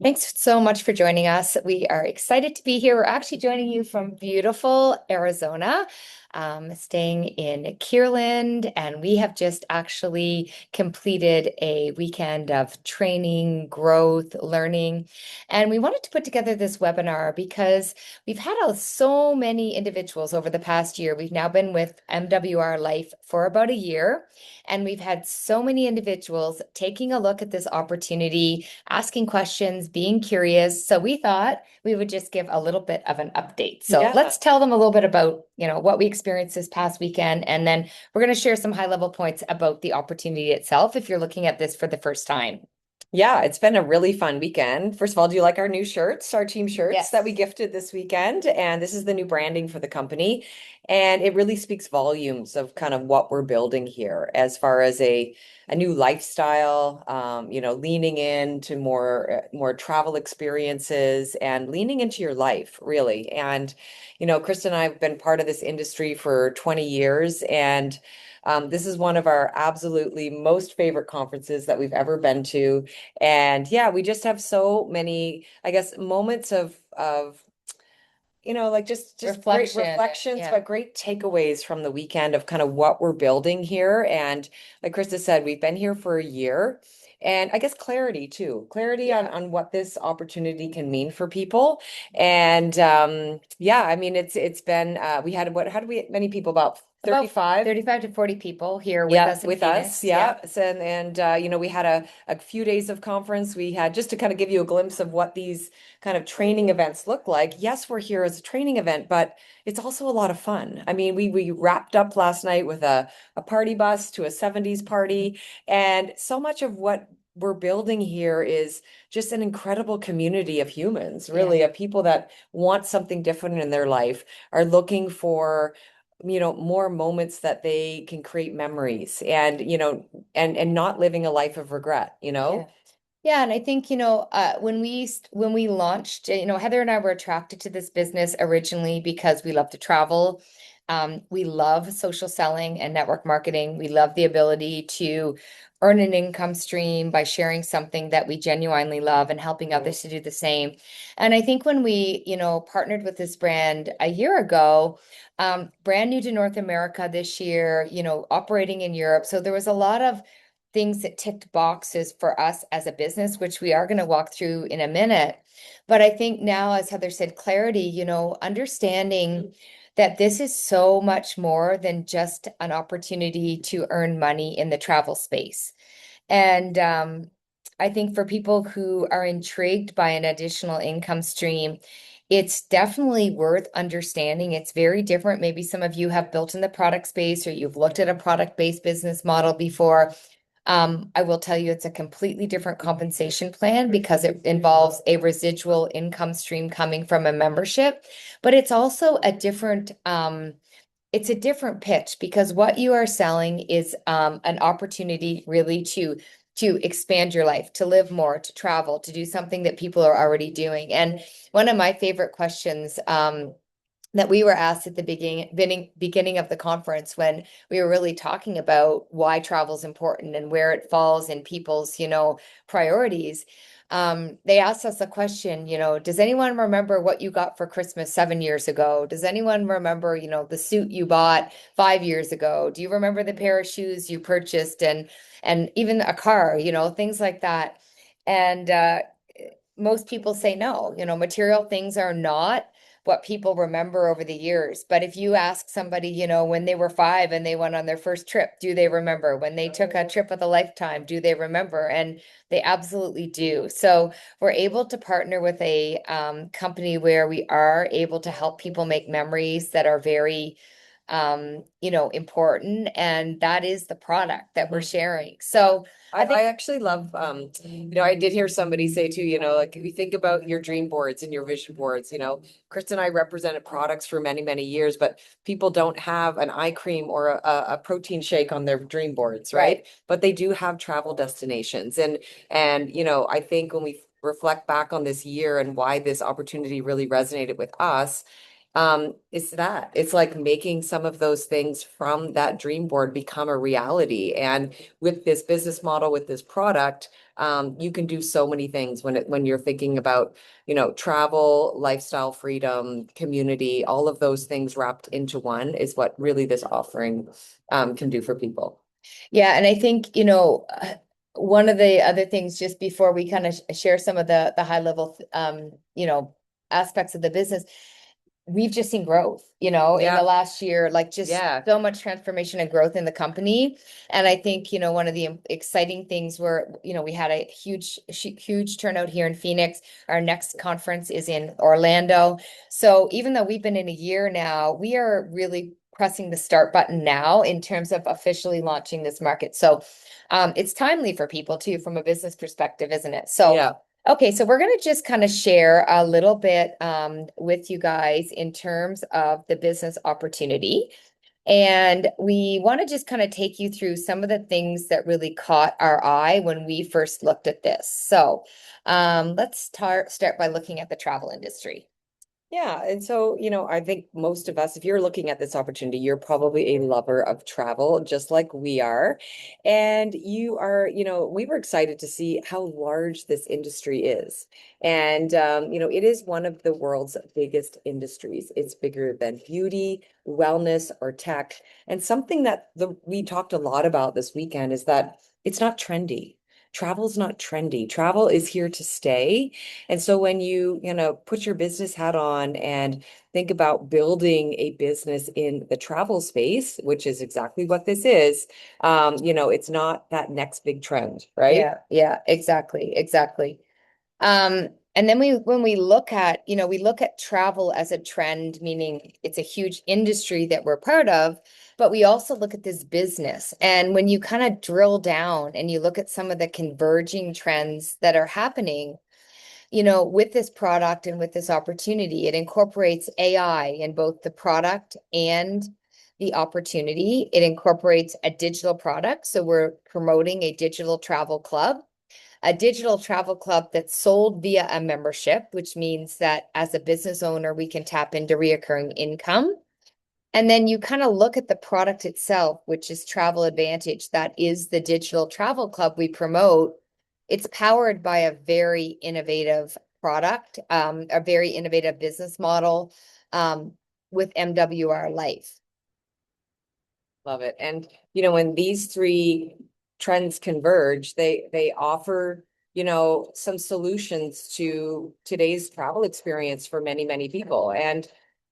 Thanks so much for joining us. We are excited to be here. We're actually joining you from beautiful Arizona, staying in Kierland, and we have just actually completed a weekend of training, growth, learning. And we wanted to put together this webinar because we've had so many individuals over the past year. We've now been with MWR Life for about a year, and we've had so many individuals taking a look at this opportunity, asking questions, being curious. So we thought we would just give a little bit of an update. So Yeah. let's tell them a little bit about, what we experienced this past weekend, and then we're going to share some high-level points about the opportunity itself if you're looking at this for the first time. Yeah, it's been a really fun weekend. First of all, do you like our new shirts, our team shirts Yes. that we gifted this weekend? And this is the new branding for the company. And it really speaks volumes of kind of what we're building here as far as a new lifestyle, leaning into more travel experiences and leaning into your life, really. And, Krista and I have been part of this industry for 20 years, and this is one of our absolutely most favorite conferences that we've ever been to. And yeah, we just have so many, I guess, moments of like just great Reflection. reflections, Yeah. but great takeaways from the weekend of kind of what we're building here. And like Krista said, we've been here for a year. And I guess clarity too, clarity Yeah. on what this opportunity can mean for people. And yeah, I mean it's been we had what how do we many people about About 35? 35 to 40 people here with Yeah, us in with us. Phoenix. Yeah. Yeah. So, and we had a few days of conference. We had just to kind of give you a glimpse of what these kind of training events look like. Yes, we're here as a training event, but it's also a lot of fun. I mean, we wrapped up last night with a party bus to a 70s party, and so much of what we're building here is just an incredible community of humans, Yeah. really, of people that want something different in their life, are looking for more moments that they can create memories and and not living a life of regret, Yeah. Yeah, and I think, when we launched, Heather and I were attracted to this business originally because we love to travel. We love social selling and network marketing. We love the ability to earn an income stream by sharing something that we genuinely love and helping Mhm. others to do the same. And I think when we, partnered with this brand a year ago, brand new to North America this year, operating in Europe. So there was a lot of things that ticked boxes for us as a business, which we are going to walk through in a minute. But I think now, as Heather said, clarity, understanding that this is so much more than just an opportunity to earn money in the travel space. And I think for people who are intrigued by an additional income stream, it's definitely worth understanding. It's very different. Maybe some of you have built in the product space or you've looked at a product-based business model before. I will tell you it's a completely different compensation plan because it involves a residual income stream coming from a membership, but it's also it's a different pitch because what you are selling is an opportunity really to expand your life, to live more, to travel, to do something that people are already doing. And one of my favorite questions that we were asked at the beginning of the conference when we were really talking about why travel is important and where it falls in people's, priorities. They asked us a question, does anyone remember what you got for Christmas 7 years ago? Does anyone remember, the suit you bought 5 years ago? Do you remember the pair of shoes you purchased and even a car, things like that? And most people say no, material things are not what people remember over the years. But if you ask somebody, when they were 5 and they went on their first trip, do they remember? When they took a trip of a lifetime, do they remember? And they absolutely do. So we're able to partner with a company where we are able to help people make memories that are very important. And that is the product that we're Mhm. sharing. So I I think, actually love, I did hear somebody say too, like if you think about your dream boards and your vision boards, Krista and I represented products for many, many years, but people don't have an eye cream or a protein shake on their dream boards, right. right? But they do have travel destinations. And I think when we reflect back on this year and why this opportunity really resonated with us, it's like making some of those things from that dream board become a reality. And with this business model, with this product, You can do so many things when you're thinking about, travel, lifestyle freedom, community, all of those things wrapped into one is what really this offering can do for people. Yeah, and I think, one of the other things just before we kind of share some of the high level aspects of the business, we've just seen growth, in the Yeah, last year, like just yeah. so much transformation and growth in the company. And I think, one of the exciting things were, we had a huge turnout here in Phoenix. Our next conference is in Orlando. So even though we've been in a year now, we are really pressing the start button now in terms of officially launching this market. So it's timely for people too, from a business perspective, isn't it? So Yeah. okay, so we're going to just kind of share a little bit with you guys in terms of the business opportunity. And we want to just kind of take you through some of the things that really caught our eye when we first looked at this. So let's start by looking at the travel industry. Yeah, and so, I think most of us, if you're looking at this opportunity, you're probably a lover of travel, just like we are. And we were excited to see how large this industry is. And, it is one of the world's biggest industries. It's bigger than beauty, wellness, or tech. And something that we talked a lot about this weekend is that it's not trendy. Travel's not trendy. Travel is here to stay. And so when put your business hat on and think about building a business in the travel space, which is exactly what this is, it's not that next big trend, right? Yeah, exactly. And then when we look at, we look at travel as a trend, meaning it's a huge industry that we're part of, but we also look at this business. And when you kind of drill down and you look at some of the converging trends that are happening, with this product and with this opportunity, it incorporates AI in both the product and the opportunity. It incorporates a digital product. So we're promoting a digital travel club that's sold via a membership, which means that as a business owner, we can tap into reoccurring income. And then you kind of look at the product itself, which is Travel Advantage. That is the digital travel club we promote. It's powered by a very innovative product, a very innovative business model with MWR Life. Love it. And when these three trends converge, they offer, some solutions to today's travel experience for many, many people. And,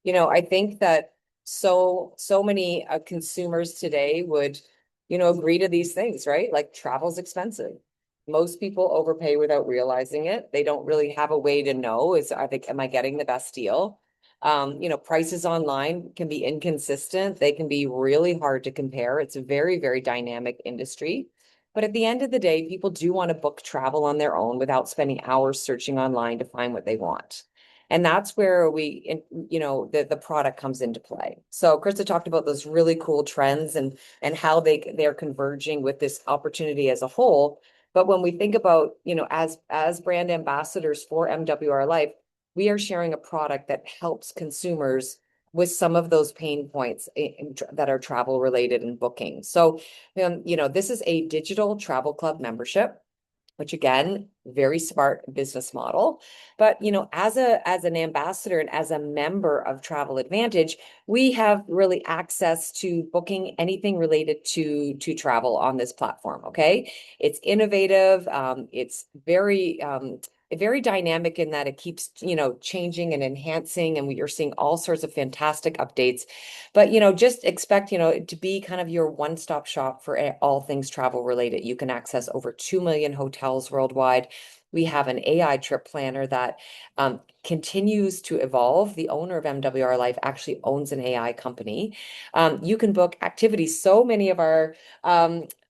I think that so many consumers today would, agree to these things, right? Like travel's expensive. Most people overpay without realizing it. They don't really have a way to know am I getting the best deal? Prices online can be inconsistent. They can be really hard to compare. It's a very, very dynamic industry. But at the end of the day, people do want to book travel on their own without spending hours searching online to find what they want. And that's where the product comes into play. So Krista talked about those really cool trends and how they're converging with this opportunity as a whole. But when we think about, as brand ambassadors for MWR Life, we are sharing a product that helps consumers with some of those pain points that are travel related and booking. So, this is a digital travel club membership, which again, very smart business model. But, as an ambassador and as a member of Travel Advantage, we have really access to booking anything related to travel on this platform. Okay. It's innovative. It's very dynamic in that it keeps, changing and enhancing, and we are seeing all sorts of fantastic updates. But, just expect, to be kind of your one-stop shop for all things travel related. You can access over 2 million hotels worldwide. We have an AI trip planner that continues to evolve. The owner of MWR Life actually owns an AI company. You can book activities. So many of our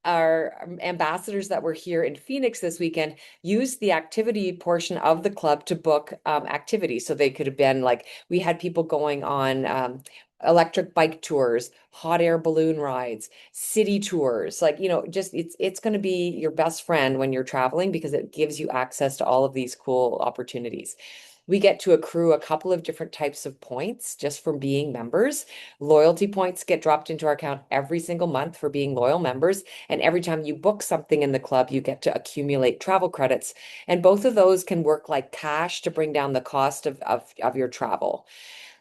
ambassadors that were here in Phoenix this weekend used the activity portion of the club to book activities. So they could have been like, we had people going on electric bike tours, hot air balloon rides, city tours. Like, just it's going to be your best friend when you're traveling because it gives you access to all of these cool opportunities. We get to accrue a couple of different types of points just from being members. Loyalty points get dropped into our account every single month for being loyal members. And every time you book something in the club, you get to accumulate travel credits. And both of those can work like cash to bring down the cost of your travel.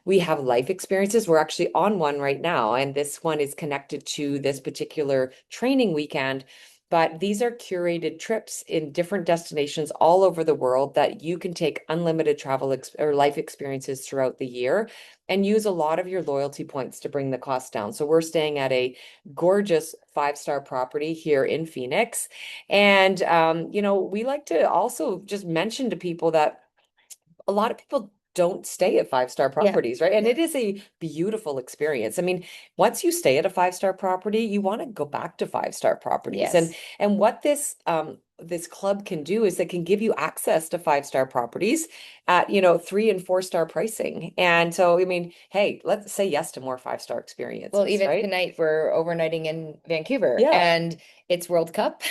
We have life experiences. We're actually on one right now, and this one is connected to this particular training weekend. But these are curated trips in different destinations all over the world that you can take unlimited travel or life experiences throughout the year and use a lot of your loyalty points to bring the cost down. So we're staying at a gorgeous five-star property here in Phoenix. And, we like to also just mention to people that a lot of people don't stay at five-star Yeah. properties, right? And it is a beautiful experience. I mean, once you stay at a five-star property, you want to go back to five-star properties. And Yes. and what this club can do is it can give you access to five-star properties at, 3 and 4 star pricing. And so, I mean, hey, let's say yes to more five-star Well, experiences, even right? tonight we're overnighting in Vancouver Yeah. and it's World Cup.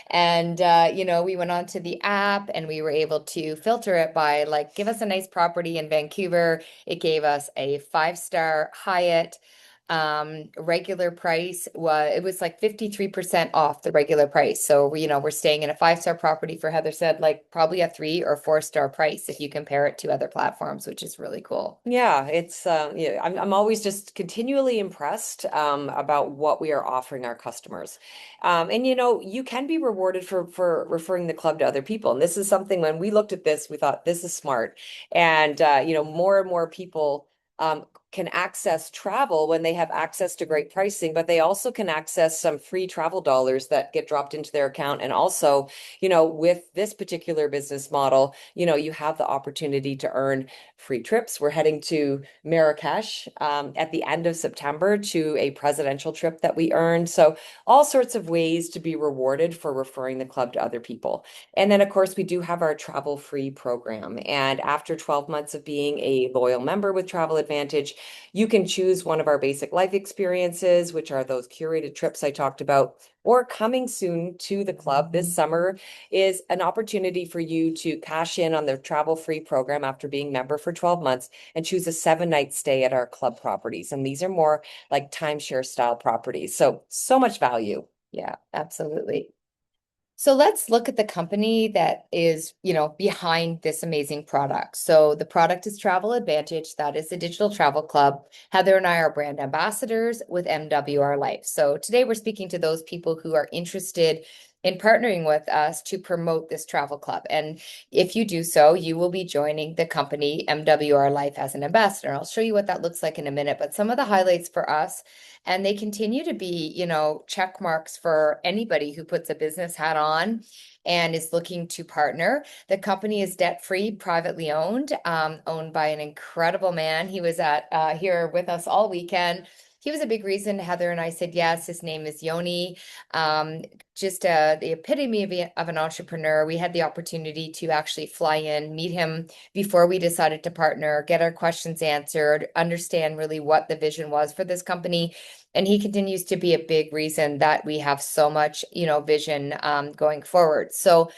And we went onto the app and we were able to filter it by like, give us a nice property in Vancouver. It gave us a 5-star Hyatt. Regular price was like 53% off the regular price. So we're staying in a 5-star property for Heather said, like probably a 3 or 4 star price if you compare it to other platforms, which is really cool. Yeah, it's yeah, I'm always just continually impressed about what we are offering our customers. And you can be rewarded for referring the club to other people. And this is something when we looked at this, we thought this is smart. And more and more people can access travel when they have access to great pricing, but they also can access some free travel dollars that get dropped into their account. And also, with this particular business model, you have the opportunity to earn free trips. We're heading to Marrakesh at the end of September to a presidential trip that we earned. So, all sorts of ways to be rewarded for referring the club to other people. And then, of course, we do have our travel free program. And after 12 months of being a loyal member with Travel Advantage, you can choose one of our basic life experiences, which are those curated trips I talked about, or coming soon to the club this summer is an opportunity for you to cash in on the travel free program after being member for 12 months and choose a 7 night stay at our club properties. And these are more like timeshare style properties. So much value. Yeah, absolutely. So let's look at the company that is, behind this amazing product. So the product is Travel Advantage. That is the digital travel club. Heather and I are brand ambassadors with MWR Life. So today we're speaking to those people who are interested in partnering with us to promote this travel club. And if you do so, you will be joining the company MWR Life as an ambassador. I'll show you what that looks like in a minute, but some of the highlights for us, and they continue to be, check marks for anybody who puts a business hat on and is looking to partner. The company is debt-free, privately owned by an incredible man. He was at here with us all weekend. He was a big reason Heather and I said yes. His name is Yoni. Just the epitome of an entrepreneur. We had the opportunity to actually fly in, meet him before we decided to partner, get our questions answered, understand really what the vision was for this company. And he continues to be a big reason that we have so much, vision going forward. So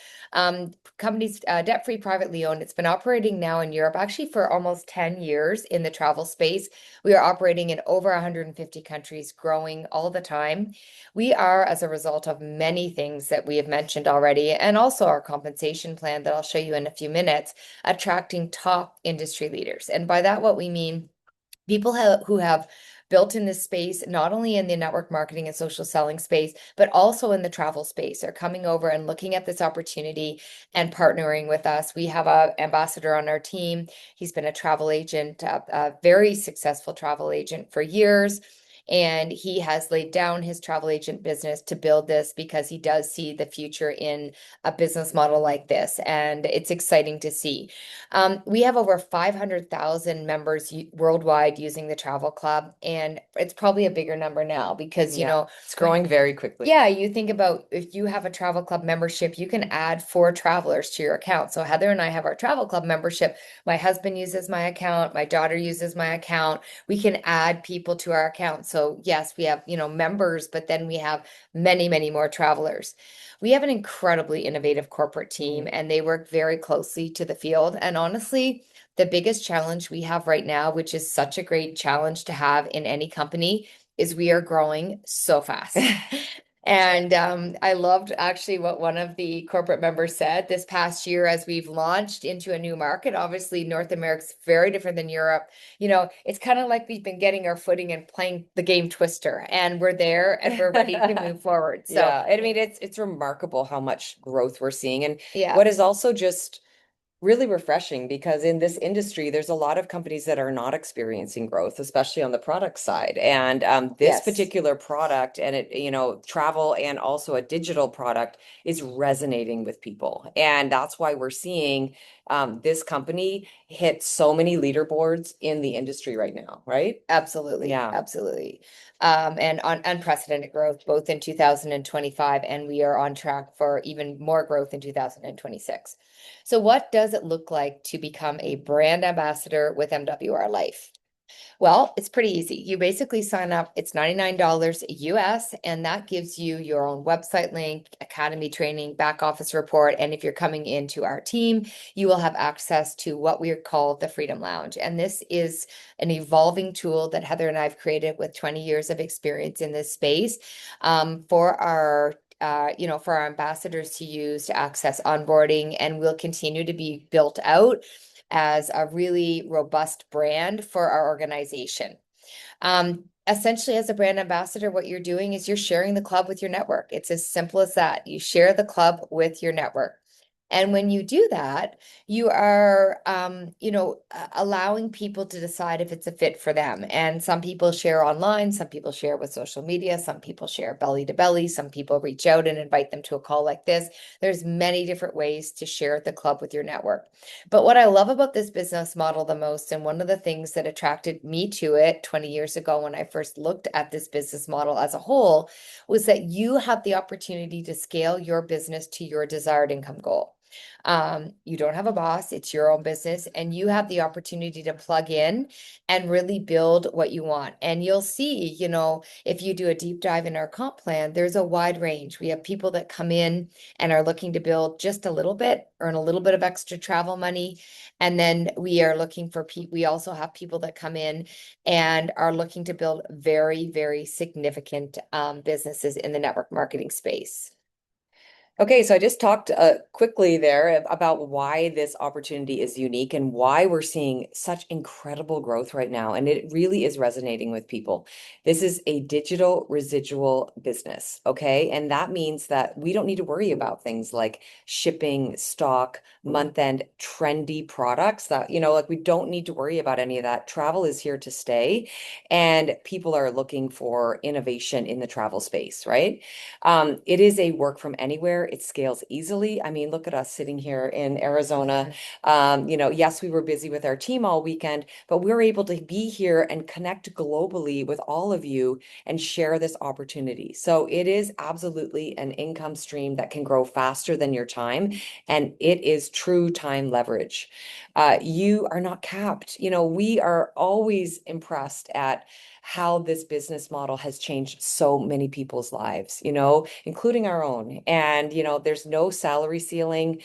companies debt-free, privately owned. It's been operating now in Europe actually for almost 10 years in the travel space. We are operating in over 150 countries, growing all the time. We are, as a result of many things that we have mentioned already, and also our compensation plan that I'll show you in a few minutes, attracting top industry leaders. And by that, what we mean, people who have built in this space, not only in the network marketing and social selling space, but also in the travel space, are coming over and looking at this opportunity and partnering with us. We have an ambassador on our team. He's been a travel agent, a very successful travel agent for years. And he has laid down his travel agent business to build this because he does see the future in a business model like this. And it's exciting to see. We have over 500,000 members worldwide using the travel club, and it's probably a bigger number now because, Yeah, it's growing very quickly. yeah, you think about if you have a travel club membership, you can add 4 travelers to your account. So Heather and I have our travel club membership. My husband uses my account, my daughter uses my account. We can add people to our account. So yes, we have, members, but then we have many, many more travelers. We have an incredibly innovative corporate team, and they work very closely to the field. And honestly, the biggest challenge we have right now, which is such a great challenge to have in any company, is we are growing so fast. And I loved actually what one of the corporate members said this past year as we've launched into a new market. Obviously, North America's very different than Europe. It's kind of like we've been getting our footing and playing the game Twister, and we're there and we're ready to move forward. So, Yeah, I mean it's remarkable how much growth we're seeing. And yeah, what is also just really refreshing, because in this industry, there's a lot of companies that are not experiencing growth, especially on the product side. And this yes. particular product and travel and also a digital product is resonating with people. And that's why we're seeing this company hit so many leaderboards in the industry right now, right? Absolutely, Yeah. absolutely. And on unprecedented growth both in 2025, and we are on track for even more growth in 2026. So what does it look like to become a brand ambassador with MWR Life? Well, it's pretty easy. You basically sign up, it's $99 US, and that gives you your own website link, academy training, back office report. And if you're coming into our team, you will have access to what we call the Freedom Lounge. And this is an evolving tool that Heather and I have created with 20 years of experience in this space for our ambassadors to use to access onboarding, and will continue to be built out as a really robust brand for our organization. Essentially, as a brand ambassador, what you're doing is you're sharing the club with your network. It's as simple as that. You share the club with your network. And when you do that, you are, allowing people to decide if it's a fit for them. And some people share online, some people share with social media, some people share belly to belly, some people reach out and invite them to a call like this. There's many different ways to share the club with your network. But what I love about this business model the most, and one of the things that attracted me to it 20 years ago when I first looked at this business model as a whole, was that you have the opportunity to scale your business to your desired income goal. You don't have a boss, it's your own business, and you have the opportunity to plug in and really build what you want. And you'll see, if you do a deep dive in our comp plan, there's a wide range. We have people that come in and are looking to build just a little bit, earn a little bit of extra travel money. And then we are looking for we also have people that come in and are looking to build very, very significant businesses in the network marketing space. Okay, so I just talked quickly there about why this opportunity is unique and why we're seeing such incredible growth right now. And it really is resonating with people. This is a digital residual business, okay? And that means that we don't need to worry about things like shipping, stock, month-end trendy products that, like we don't need to worry about any of that. Travel is here to stay, and people are looking for innovation in the travel space, right? It is a work from anywhere. It scales easily. I mean, look at us sitting here in Arizona. Yes, we were busy with our team all weekend, but we're able to be here and connect globally with all of you and share this opportunity. So it is absolutely an income stream that can grow faster than your time, and it is true time leverage. You are not capped. We are always impressed at how this business model has changed so many people's lives, including our own. And, there's no salary ceiling.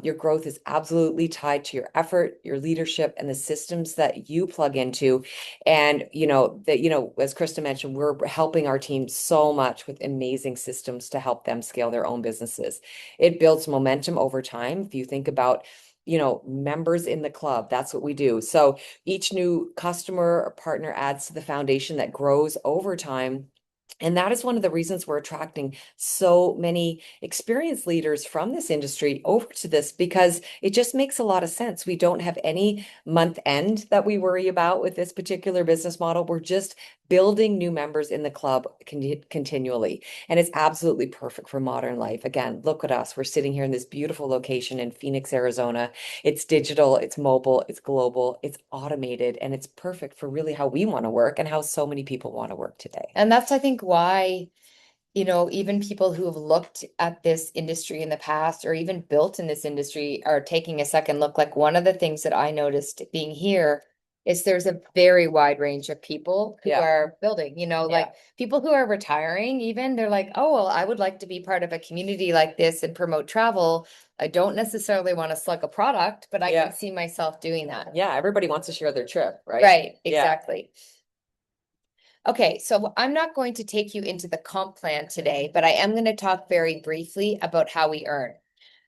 Your growth is absolutely tied to your effort, your leadership, and the systems that you plug into. And, as Krista mentioned, we're helping our team so much with amazing systems to help them scale their own businesses. It builds momentum over time. If you think about members in the club, that's what we do. So each new customer or partner adds to the foundation that grows over time. And that is one of the reasons we're attracting so many experienced leaders from this industry over to this, because it just makes a lot of sense. We don't have any month end that we worry about with this particular business model. We're just building new members in the club continually. And it's absolutely perfect for modern life. Again, look at us. We're sitting here in this beautiful location in Phoenix, Arizona. It's digital, it's mobile, it's global, it's automated, and it's perfect for really how we want to work and how so many people want to work today. And that's, I think, why, even people who have looked at this industry in the past or even built in this industry are taking a second look. Like one of the things that I noticed being here is there's a very wide range of people who Yeah. are building, like people who are retiring, even they're like, oh, well, I would like to be part of a community like this and promote travel. I don't necessarily want to slug a product, but I can see myself doing that. Yeah, everybody wants to share their trip, right? Right, Yeah. exactly. Okay, so I'm not going to take you into the comp plan today, but I am going to talk very briefly about how we earn.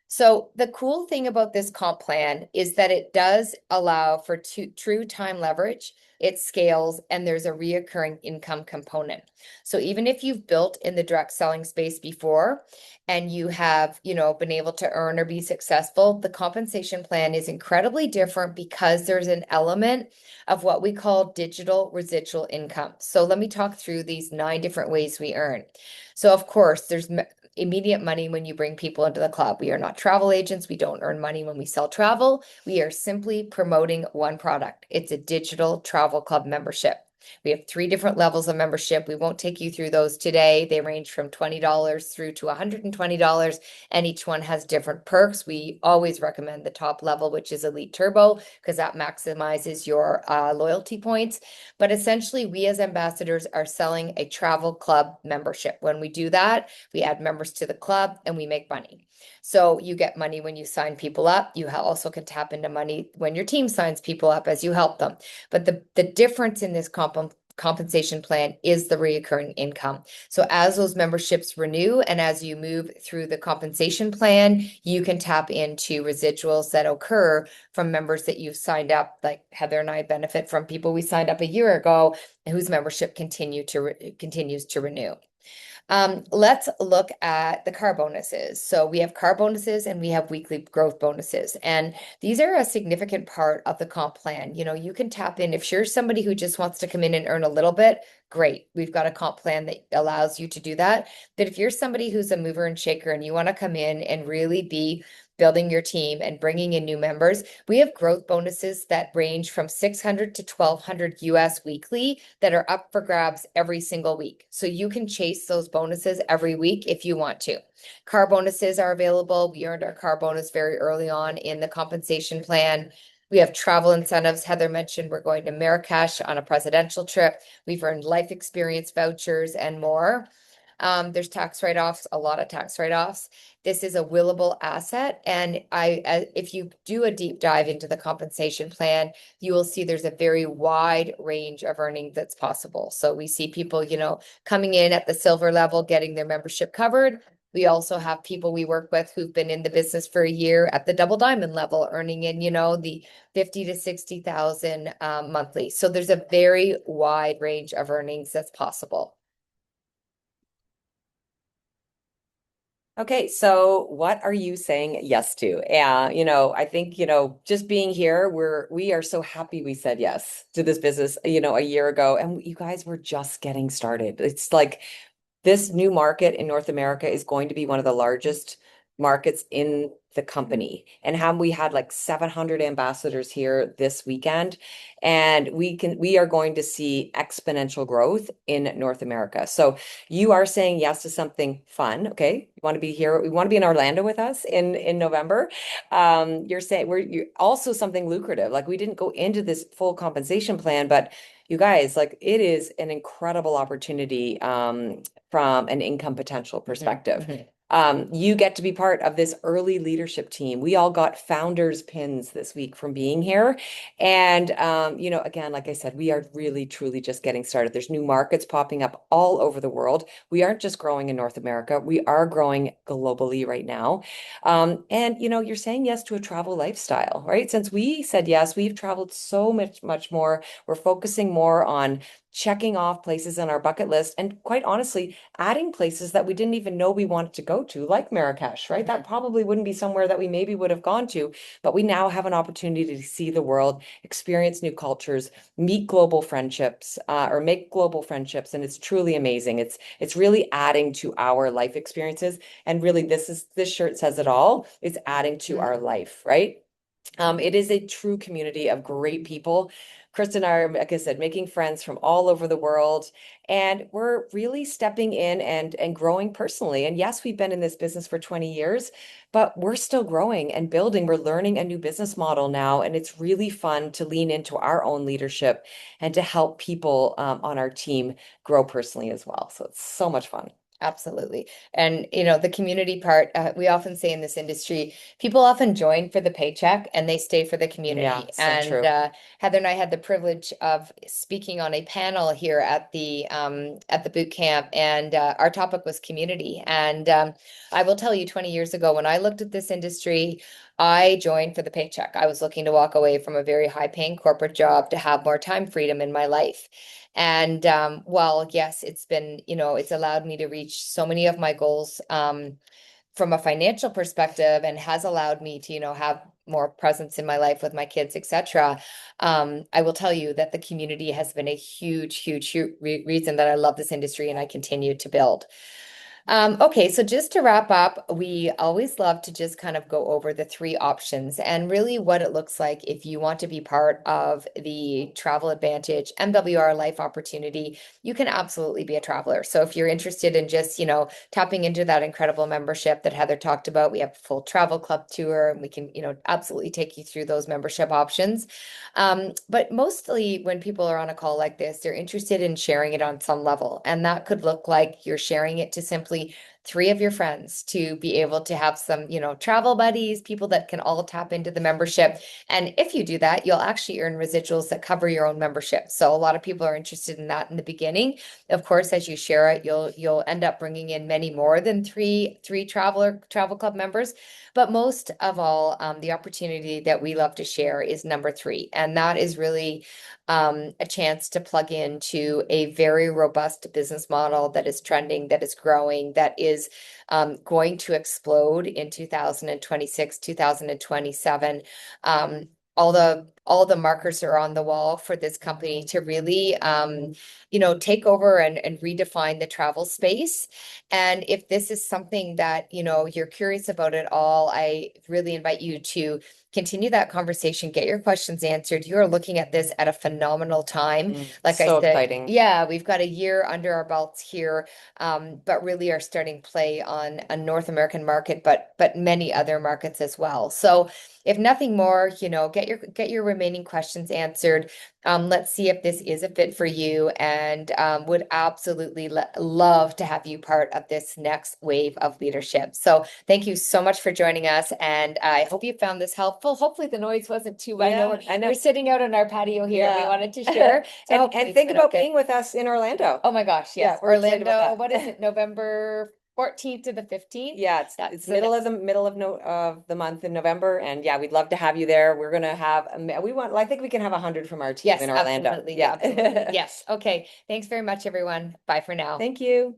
So the cool thing about this comp plan is that it does allow for true time leverage. It scales and there's a reoccurring income component. So even if you've built in the direct selling space before and you have, been able to earn or be successful, the compensation plan is incredibly different because there's an element of what we call digital residual income. So let me talk through these 9 different ways we earn. So of course, there's immediate money when you bring people into the club. We are not travel agents. We don't earn money when we sell travel. We are simply promoting one product. It's a digital travel club membership. We have 3 different levels of membership. We won't take you through those today. They range from $20 through to $120, and each one has different perks. We always recommend the top level, which is Elite Turbo, because that maximizes your loyalty points. But essentially, we as ambassadors are selling a travel club membership. When we do that, we add members to the club and we make money. So you get money when you sign people up. You also can tap into money when your team signs people up as you help them. But the difference in this compensation plan is the reoccurring income. So as those memberships renew and as you move through the compensation plan, you can tap into residuals that occur from members that you've signed up. Like Heather and I benefit from people we signed up a year ago whose membership continues to renew. Let's look at the car bonuses. So we have car bonuses and we have weekly growth bonuses. And these are a significant part of the comp plan. You can tap in if you're somebody who just wants to come in and earn a little bit, great. We've got a comp plan that allows you to do that. But if you're somebody who's a mover and shaker and you want to come in and really be building your team and bringing in new members, we have growth bonuses that range from 600 to 1200 US weekly that are up for grabs every single week. So you can chase those bonuses every week if you want to. Car bonuses are available. We earned our car bonus very early on in the compensation plan. We have travel incentives. Heather mentioned we're going to Marrakesh on a presidential trip. We've earned life experience vouchers and more. There's tax write-offs, a lot of tax write-offs. This is a willable asset. And if you do a deep dive into the compensation plan, you will see there's a very wide range of earning that's possible. So we see people, coming in at the silver level, getting their membership covered. We also have people we work with who've been in the business for a year at the double diamond level, earning in, the 50 to 60,000 monthly. So there's a very wide range of earnings that's possible. Okay, so what are you saying yes to? Yeah, I think, just being here, we are so happy we said yes to this business, a year ago, and you guys were just getting started. It's like this new market in North America is going to be one of the largest markets in the company. And we had like 700 ambassadors here this weekend, and we are going to see exponential growth in North America. So you are saying yes to something fun, okay? You want to be here, we want to be in Orlando with us in November. You're saying you're also something lucrative. Like we didn't go into this full compensation plan, but you guys, like it is an incredible opportunity from an income potential perspective. You get to be part of this early leadership team. We all got founders pins this week from being here. And, again, like I said, we are really, truly just getting started. There's new markets popping up all over the world. We aren't just growing in North America. We are growing globally right now. And, you're saying yes to a travel lifestyle, right? Since we said yes, we've traveled so much more. We're focusing more on checking off places on our bucket list, and quite honestly, adding places that we didn't even know we wanted to go to, like Marrakesh, right? That probably wouldn't be somewhere that we maybe would have gone to, but we now have an opportunity to see the world, experience new cultures, meet global friendships, or make global friendships, and it's truly amazing. It's really adding to our life experiences, and really, this shirt says it all. It's adding to our life, right? It is a true community of great people. Krista and I are, like I said, making friends from all over the world, and we're really stepping in and growing personally. And yes, we've been in this business for 20 years, but we're still growing and building. We're learning a new business model now, and it's really fun to lean into our own leadership and to help people on our team grow personally as well. So it's so much fun. Absolutely. And, the community part, we often say in this industry, people often join for the paycheck and they stay for the Yeah, community. so And true. Heather and I had the privilege of speaking on a panel here at the boot camp, and our topic was community. And I will tell you, 20 years ago, when I looked at this industry, I joined for the paycheck. I was looking to walk away from a very high-paying corporate job to have more time freedom in my life. And while yes, it's allowed me to reach so many of my goals from a financial perspective, and has allowed me to, have more presence in my life with my kids, etc. I will tell you that the community has been a huge, huge, huge reason that I love this industry and I continue to build. Okay, so just to wrap up, we always love to just kind of go over the three options and really what it looks like if you want to be part of the Travel Advantage MWR Life Opportunity. You can absolutely be a traveler. So if you're interested in just, tapping into that incredible membership that Heather talked about, we have a full travel club tour, and we can, absolutely take you through those membership options. But mostly when people are on a call like this, they're interested in sharing it on some level. And that could look like you're sharing it to simply three of your friends, to be able to have some, travel buddies, people that can all tap into the membership. And if you do that, you'll actually earn residuals that cover your own membership. So a lot of people are interested in that in the beginning. Of course, as you share it, you'll end up bringing in many more than three travel club members. But most of all, the opportunity that we love to share is number three. And that is really a chance to plug into a very robust business model that is trending, that is growing, that is going to explode in 2026, 2027. All the markers are on the wall for this company to really take over and redefine the travel space. And if this is something that, you're curious about at all, I really invite you to continue that conversation, get your questions answered. You are looking at this at a phenomenal time. Like I So said, exciting. yeah, we've got a year under our belts here, but really are starting play on a North American market, but many other markets as well. So if nothing more, get your remaining questions answered. Let's see if this is a fit for you, and would absolutely love to have you part of this next wave of leadership. So thank you so much for joining us, and I hope you found this helpful. Hopefully the noise wasn't too, I know Yeah, I know. we're sitting out on our patio here and we Yeah. wanted to share. So And hopefully and it's think been about okay. being with us in Orlando. Oh my gosh, Yeah, yes. we're excited about Orlando, that. what is it, November 14th to the 15th? Yeah, it's middle of the month in November, and yeah, we'd love to have you there. We're gonna have I think we can have 100 from our team Yes, in Orlando. absolutely, Yeah. absolutely. Yes. Okay. Thanks very much, everyone. Bye for now. Thank you.